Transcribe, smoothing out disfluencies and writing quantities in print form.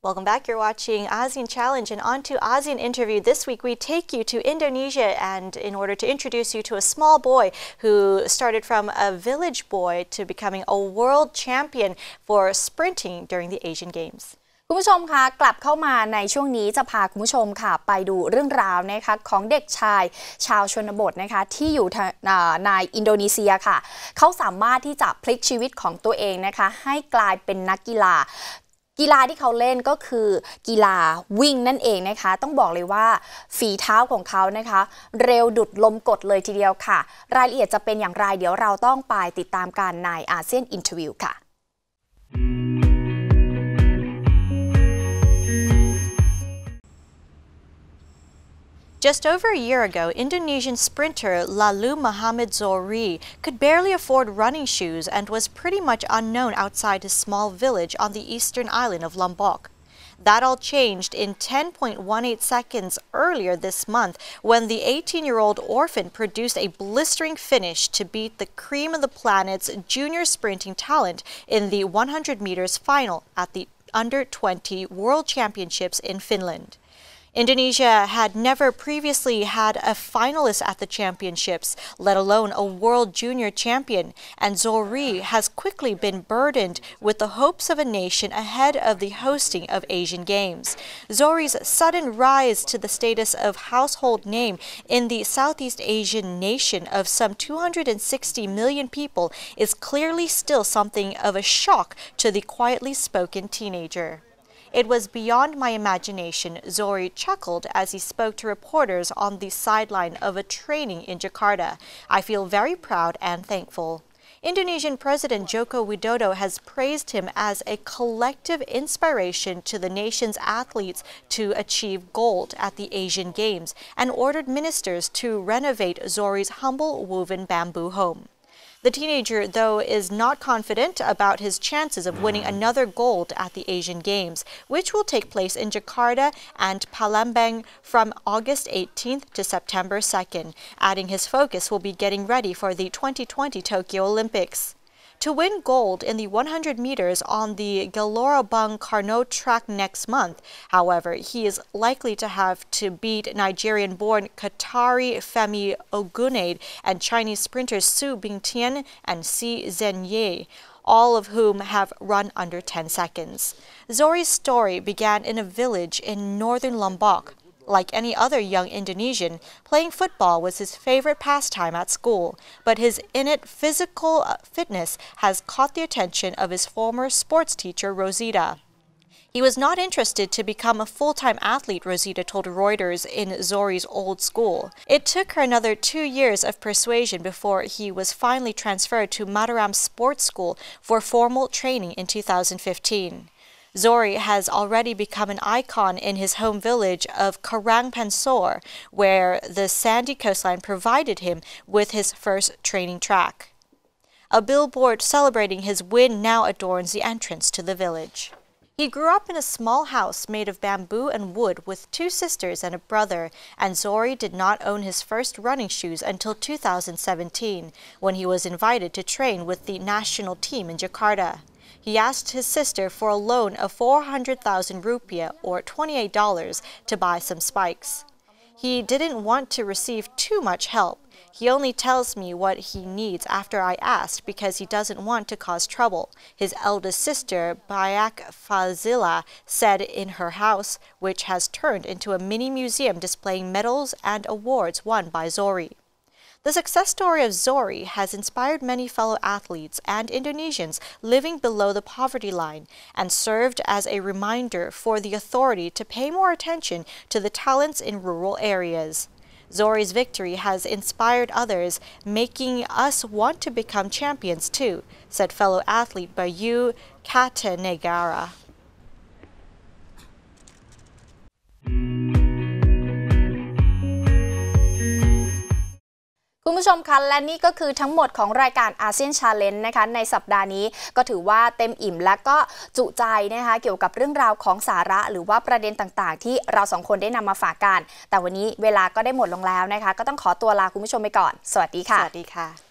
Welcome back. You're watching ASEAN Challenge, and on to ASEAN Interview. This week we take you to Indonesia, and in order to introduce you to a small boy who started from a village boy to becoming a world champion for sprinting during the Asian Games. คุณผู้ชมคะกลับเข้ามาในช่วงนี้จะพาคุณผู้ชมค่ะไปดูเรื่องราวนะคะของเด็กชายชาวชนบทนะคะที่อยู่ในอินโดนีเซียค่ะเขาสามารถที่จะพลิกชีวิตของตัวเองนะคะให้กลายเป็นนักกีฬาที่เขาเล่นก็คือกีฬาวิ่งนั่นเองนะคะต้องบอกเลยว่าฝีเท้าของเขานะคะเร็วดุดลมกดเลยทีเดียวค่ะรายละเอียดจะเป็นอย่างไรเดี๋ยวเราต้องไปติดตามกันในอาเซียนอินเทอร์วิวค่ะJust over a year ago, Indonesian sprinter Lalu Muhammad Zohri could barely afford running shoes and was pretty much unknown outside his small village on the eastern island of Lombok. That all changed in 10.18 seconds earlier this month when the 18-year-old orphan produced a blistering finish to beat the cream of the planet's junior sprinting talent in the 100 meters final at the Under-20 World Championships in Finland. Indonesia had never previously had a finalist at the championships, let alone a world junior champion, and Zohri has quickly been burdened with the hopes of a nation ahead of the hosting of Asian Games. Zohri's sudden rise to the status of household name in the Southeast Asian nation of some 260 million people is clearly still something of a shock to the quietly spoken teenager. It was beyond my imagination, Zohri chuckled as he spoke to reporters on the sideline of a training in Jakarta. I feel very proud and thankful. Indonesian President Joko Widodo has praised him as a collective inspiration to the nation's athletes to achieve gold at the Asian Games and ordered ministers to renovate Zohri's humble woven bamboo home. The teenager, though, is not confident about his chances of winning another gold at the Asian Games, which will take place in Jakarta and Palembang from August 18th to September 2nd, adding his focus will be getting ready for the 2020 Tokyo Olympics. To win gold in the 100 meters on the Gelora Carnot track next month, however, he is likely to have to beat Nigerian-born Qatari Femi Ogunade and Chinese sprinters Su Bingtian and Si Zhenye, all of whom have run under 10 seconds. Zohri's story began in a village in northern Lombok. Like any other young Indonesian, playing football was his favorite pastime at school, but his innate physical fitness has caught the attention of his former sports teacher, Rosita. He was not interested to become a full-time athlete, Rosita told Reuters in Zohri's old school. It took her another 2 years of persuasion before he was finally transferred to Mataram Sports School for formal training in 2015. Zohri has already become an icon in his home village of Karang Pansor, where the sandy coastline provided him with his first training track. A billboard celebrating his win now adorns the entrance to the village. He grew up in a small house made of bamboo and wood with 2 sisters and a brother, and Zohri did not own his first running shoes until 2017, when he was invited to train with the national team in Jakarta. He asked his sister for a loan of 400,000 rupiah, or $28, to buy some spikes. He didn't want to receive too much help. He only tells me what he needs after I asked because he doesn't want to cause trouble, his eldest sister, Bayak Fazila, said in her house, which has turned into a mini museum displaying medals and awards won by Zohri. The success story of Zohri has inspired many fellow athletes and Indonesians living below the poverty line and served as a reminder for the authority to pay more attention to the talents in rural areas. Zohri's victory has inspired others, making us want to become champions too, said fellow athlete Bayu Katanegara. คุณผู้ชมคะและนี่ก็คือทั้งหมดของรายการอาเซียน Challenge นะคะในสัปดาห์นี้ก็ถือว่าเต็มอิ่มและก็จุใจนะคะเกี่ยวกับเรื่องราวของสาระหรือว่าประเด็นต่างๆที่เราสองคนได้นำมาฝากกันแต่วันนี้เวลาก็ได้หมดลงแล้วนะคะก็ต้องขอตัวลาคุณผู้ชมไปก่อนสวัสดีค่ะสวัสดีค่ะ